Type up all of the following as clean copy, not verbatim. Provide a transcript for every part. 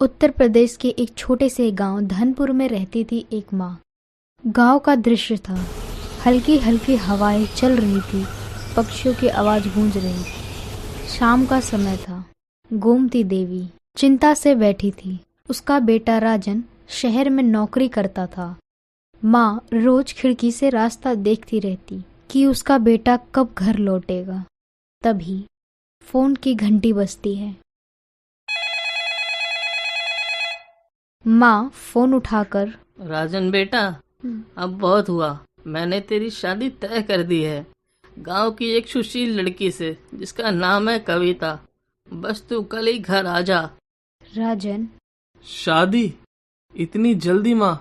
उत्तर प्रदेश के एक छोटे से गांव धनपुर में रहती थी एक माँ। गांव का दृश्य था। हल्की हल्की हवाएं चल रही थी, पक्षियों की आवाज गूंज रही थी। शाम का समय था। गोमती देवी चिंता से बैठी थी। उसका बेटा राजन शहर में नौकरी करता था। माँ रोज खिड़की से रास्ता देखती रहती कि उसका बेटा कब घर लौटेगा। तभी फोन की घंटी बजती है। माँ फोन उठाकर, राजन बेटा, अब बहुत हुआ। मैंने तेरी शादी तय कर दी है, गांव की एक सुशील लड़की से जिसका नाम है कविता। बस तू कल ही घर आ जा। राजन, शादी? इतनी जल्दी माँ?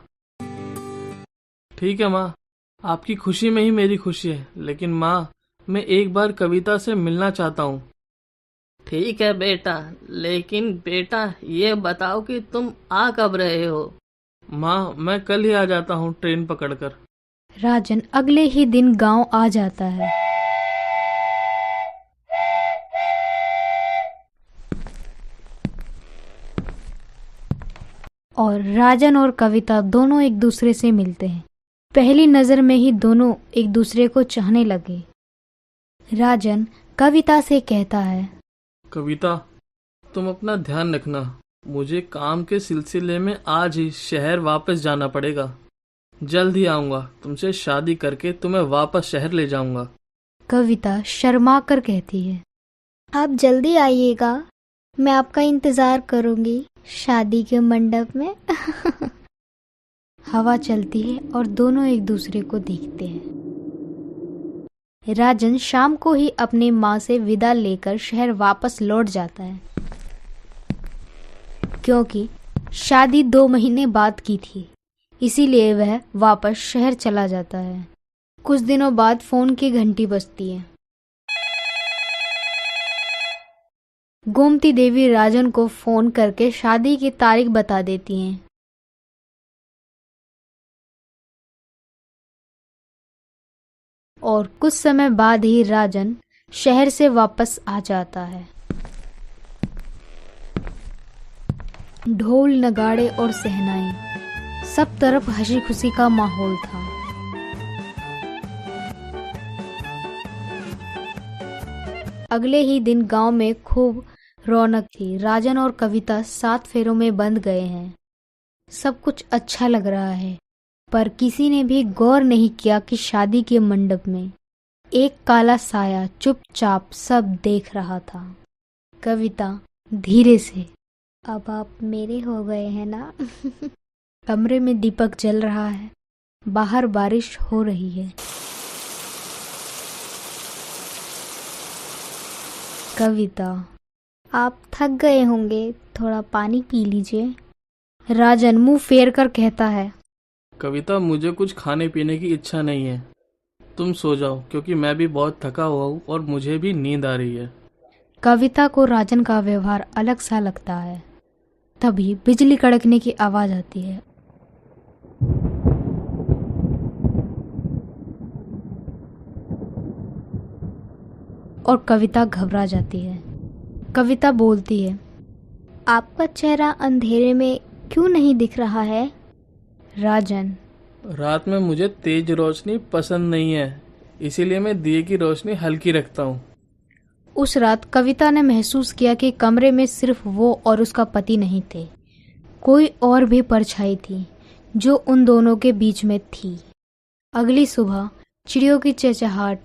ठीक है माँ, आपकी खुशी में ही मेरी खुशी है। लेकिन माँ, मैं एक बार कविता से मिलना चाहता हूँ। ठीक है बेटा, लेकिन बेटा ये बताओ कि तुम आ कब रहे हो? माँ, मैं कल ही आ जाता हूँ ट्रेन पकड़कर। राजन अगले ही दिन गांव आ जाता है। और राजन और कविता दोनों एक दूसरे से मिलते हैं। पहली नजर में ही दोनों एक दूसरे को चाहने लगे। राजन कविता से कहता है, कविता, तुम अपना ध्यान रखना। मुझे काम के सिलसिले में आज ही शहर वापस जाना पड़ेगा। जल्द ही आऊंगा। तुमसे शादी करके तुम्हें वापस शहर ले जाऊंगा। कविता शर्मा कर कहती है, आप जल्दी आइएगा, मैं आपका इंतजार करूंगी शादी के मंडप में। हवा चलती है और दोनों एक दूसरे को देखते हैं। राजन शाम को ही अपनी माँ से विदा लेकर शहर वापस लौट जाता है, क्योंकि शादी 2 महीने बाद की थी, इसीलिए वह वापस शहर चला जाता है। कुछ दिनों बाद फोन की घंटी बजती है। गोमती देवी राजन को फोन करके शादी की तारीख बता देती हैं। और कुछ समय बाद ही राजन शहर से वापस आ जाता है। ढोल, नगाड़े और सहनाई, सब तरफ हंसी खुशी का माहौल था। अगले ही दिन गांव में खूब रौनक थी। राजन और कविता 7 फेरों में बंध गए हैं। सब कुछ अच्छा लग रहा है, पर किसी ने भी गौर नहीं किया कि शादी के मंडप में एक काला साया चुपचाप सब देख रहा था। कविता धीरे से, अब आप मेरे हो गए हैं ना? कमरे में दीपक जल रहा है, बाहर बारिश हो रही है। कविता, आप थक गए होंगे, थोड़ा पानी पी लीजिए। राजन मुंह फेर कर कहता है, कविता, मुझे कुछ खाने पीने की इच्छा नहीं है। तुम सो जाओ, क्योंकि मैं भी बहुत थका हुआ हूँ और मुझे भी नींद आ रही है। कविता को राजन का व्यवहार अलग सा लगता है। तभी बिजली कड़कने की आवाज आती है। और कविता घबरा जाती है। कविता बोलती है, आपका चेहरा अंधेरे में क्यों नहीं दिख रहा है? राजन, रात में मुझे तेज रोशनी पसंद नहीं है, इसीलिए मैं दिए की रोशनी हल्की रखता हूँ। उस रात कविता ने महसूस किया कि कमरे में सिर्फ वो और उसका पति नहीं थे, कोई और भी परछाई थी जो उन दोनों के बीच में थी। अगली सुबह चिड़ियों की चहचहाट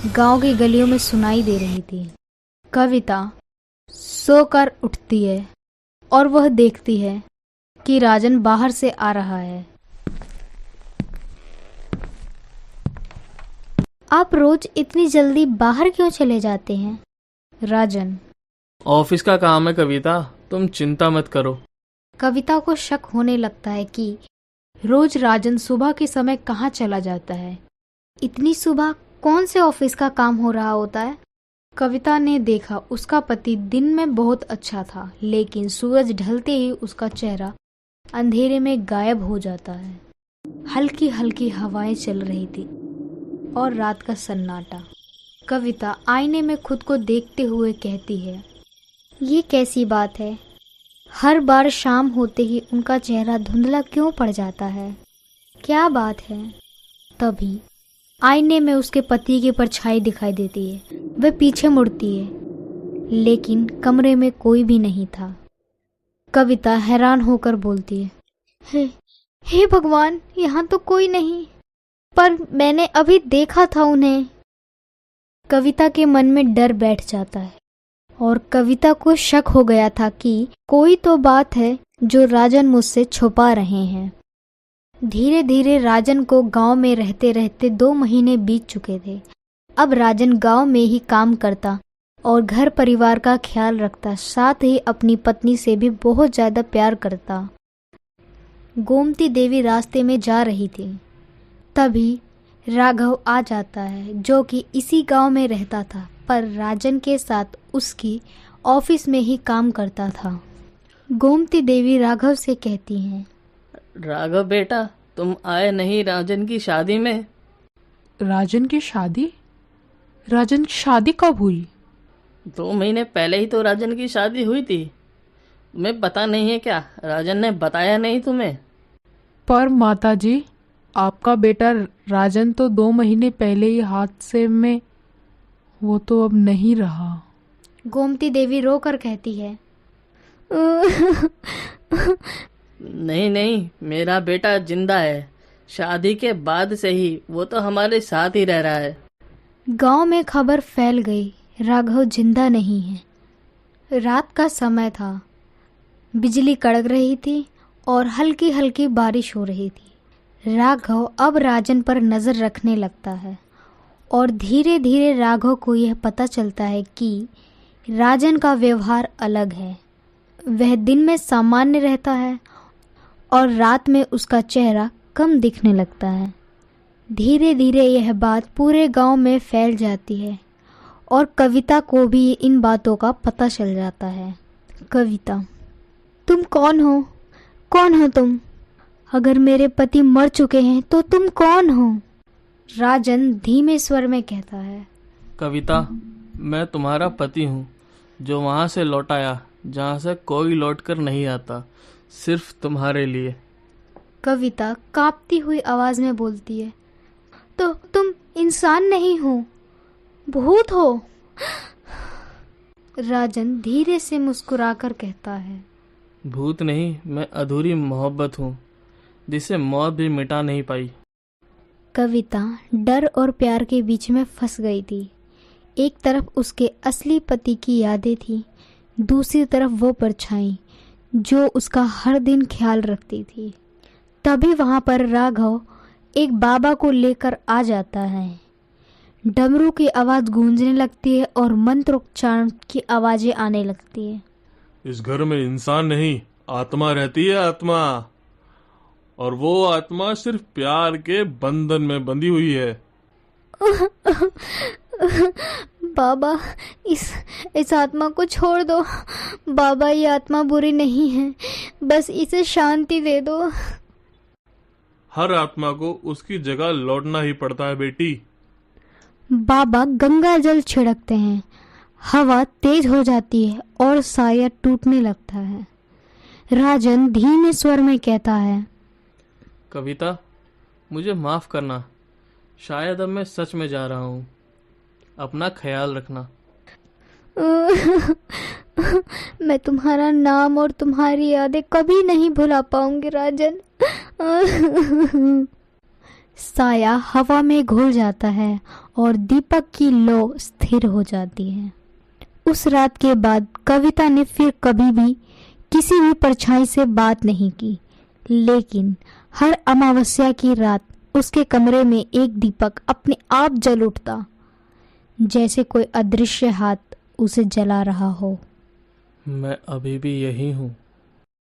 गांव की गलियों में सुनाई दे रही थी। कविता सोकर उठती है और वह देखती है कि राजन बाहर से आ रहा है। आप रोज इतनी जल्दी बाहर क्यों चले जाते हैं? राजन, ऑफिस का काम है कविता, तुम चिंता मत करो। कविता को शक होने लगता है कि रोज राजन सुबह के समय कहाँ चला जाता है। इतनी सुबह कौन से ऑफिस का काम हो रहा होता है? कविता ने देखा उसका पति दिन में बहुत अच्छा था, लेकिन सूरज ढलते ही उसका चेहरा अंधेरे में गायब हो जाता है। हल्की हल्की हवाएं चल रही थी और रात का सन्नाटा। कविता आईने में खुद को देखते हुए कहती है, ये कैसी बात है? हर बार शाम होते ही उनका चेहरा धुंधला क्यों पड़ जाता है? क्या बात है? तभी आईने में उसके पति की परछाई दिखाई देती है। वह पीछे मुड़ती है, लेकिन कमरे में कोई भी नहीं था। कविता हैरान होकर बोलती है, हे भगवान, यहाँ तो कोई नहीं, पर मैंने अभी देखा था उन्हें। कविता के मन में डर बैठ जाता है और कविता को शक हो गया था कि कोई तो बात है जो राजन मुझसे छुपा रहे हैं। धीरे धीरे राजन को गांव में रहते रहते 2 महीने बीत चुके थे। अब राजन गांव में ही काम करता और घर परिवार का ख्याल रखता, साथ ही अपनी पत्नी से भी बहुत ज़्यादा प्यार करता। गोमती देवी रास्ते में जा रही थी, तभी राघव आ जाता है, जो कि इसी गांव में रहता था, पर राजन के साथ उसकी ऑफिस में ही काम करता था। गोमती देवी राघव से कहती हैं, राघव बेटा, तुम आए नहीं राजन की शादी में? राजन की शादी? राजन की शादी कब हुई? 2 महीने पहले ही तो राजन की शादी हुई थी। तुम्हें पता नहीं है क्या? राजन ने बताया नहीं तुम्हें? पर माताजी, आपका बेटा राजन तो 2 महीने पहले ही हादसे में, वो तो अब नहीं रहा। गोमती देवी रोकर कहती है, नहीं नहीं, मेरा बेटा जिंदा है। शादी के बाद से ही वो तो हमारे साथ ही रह रहा है। गांव में खबर फैल गई, राघव जिंदा नहीं है। रात का समय था, बिजली कड़क रही थी और हल्की हल्की बारिश हो रही थी। राघव अब राजन पर नज़र रखने लगता है और धीरे धीरे राघव को यह पता चलता है कि राजन का व्यवहार अलग है। वह दिन में सामान्य रहता है और रात में उसका चेहरा कम दिखने लगता है। धीरे धीरे यह बात पूरे गांव में फैल जाती है और कविता को भी इन बातों का पता चल जाता है। कविता, तुम कौन हो? कौन हो तुम? अगर मेरे पति मर चुके हैं तो तुम कौन हो? राजन धीमे स्वर में कहता है, कविता, मैं तुम्हारा पति हूँ, जो वहाँ से लौट आया जहाँ से कोई लौट कर नहीं आता, सिर्फ तुम्हारे लिए। कविता कांपती हुई आवाज में बोलती है, तो तुम इंसान नहीं हो, भूत हो? राजन धीरे से मुस्कुराकर कहता है, भूत नहीं, मैं अधूरी मोहब्बत हूँ, जिसे मौत भी मिटा नहीं पाई। कविता डर और प्यार के बीच में फंस गई थी। एक तरफ उसके असली पति की यादें थी, दूसरी तरफ वो परछाई जो उसका हर दिन ख्याल रखती थी। तभी वहाँ पर राघव एक बाबा को लेकर आ जाता है। डमरू की आवाज़ गूंजने लगती है और मंत्रोच्चारण की आवाज़ें आने लगती है। इस घर में इंसान नहीं, आत्मा रहती है, आत्मा। और वो आत्मा सिर्फ प्यार के बंधन में बंधी हुई है। बाबा, इस आत्मा को छोड़ दो। बाबा, ये आत्मा बुरी नहीं है, बस इसे शांति दे दो। हर आत्मा को उसकी जगह लौटना ही पड़ता है बेटी। बाबा गंगा जल छिड़कते हैं, हवा तेज हो जाती है और साया टूटने लगता है। राजन धीमे स्वर में कहता है, कविता, मुझे माफ़ करना, शायद अब मैं सच में जा रहा हूँ। अपना ख्याल रखना। मैं तुम्हारा नाम और तुम्हारी यादें कभी नहीं भुला पाऊंगी राजन। साया हवा में घुल जाता है और दीपक की लौ स्थिर हो जाती है। उस रात के बाद कविता ने फिर कभी भी किसी भी परछाई से बात नहीं की, लेकिन हर अमावस्या की रात उसके कमरे में एक दीपक अपने आप जल उठता, जैसे कोई अदृश्य हाथ उसे जला रहा हो। मैं अभी भी यही हूँ।